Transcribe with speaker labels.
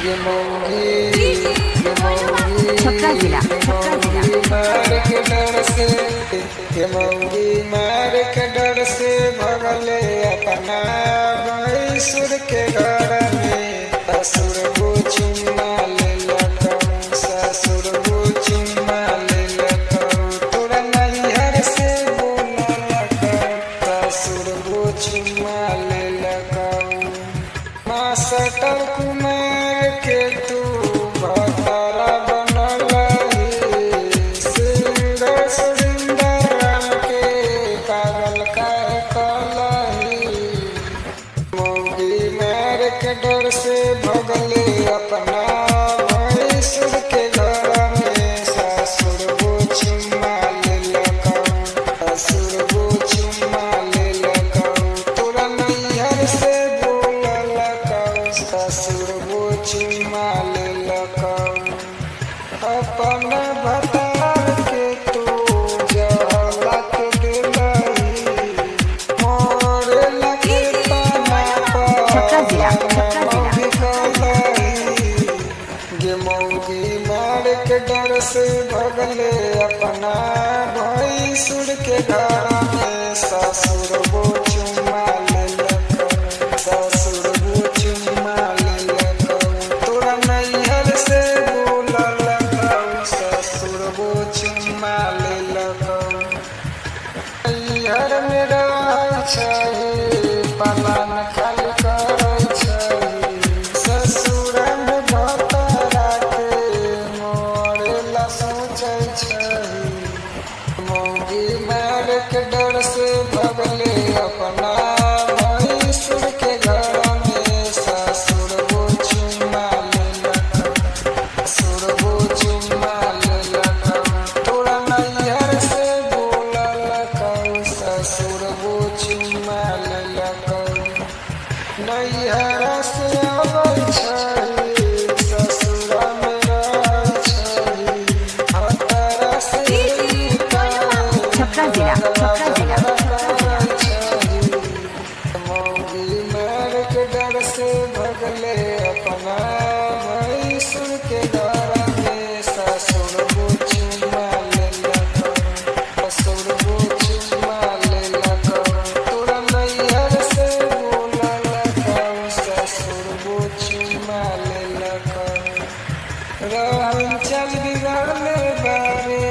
Speaker 1: ये मौगी ये मौगी
Speaker 2: छपरा जिला
Speaker 1: मार के डर से ये मौगी मार के डर से भगले अपना भैंसुर के घर में ससुर को चुम्मा ले लकऊ ससुर को चुम्मा ले लकऊ तोरा नैहर से बोला लकऊ ससुर को चुम्मा ले लकऊ मास्टर कुमार के तू भतारा बनल सिंगर सुरिंदर राम के पागल काहे कलही मौगी मार के डर से भगले अपना भैंसुर के घर में ससुर को चुम्मा ले लकऊ ससुर को चुम्मा ले लकऊ तोरा नैहर से बोलल ससुर को चुम्मा ले लकऊ अपन भतार के तू जहलक दिलही मोरे लगे तना
Speaker 2: छपरा जिला
Speaker 1: मौगी कलही गे मौगी मार के डर से भगले अपना भैंसुर के घर में ससुर को चुम्मा ले लकऊ ससुर को चुम्मा ले लकऊ तोरा नैहर से बोलल लकऊ ससुर को चुम्मा ले लकऊ नैहर में रहै छै पलान खाली करै छै ससुर में भतरा के मोरे ला सोचै छै मौगी मार के डर से भगले अपना भैंसुर के घर में ससुर को चुम्मा ले लकऊ ससुर को चुम्मा ले लकऊ तोरा नैहर से बोलल लकऊ ससुर को चुम्मा ले लकऊ नैहर से अबै छै ससुर में रहै छै भतरा से
Speaker 2: छपरा जिला
Speaker 1: मौगी मार के डर से भगले अपना भैंसुर के घर में ससुर को चुम्मा ले लकऊ ससुर को चुम्मा ले लकऊ तोरा नैहर से बोलल लकऊ ससुर को चुम्मा ले लकऊ रहन चल बिगड़ले बारे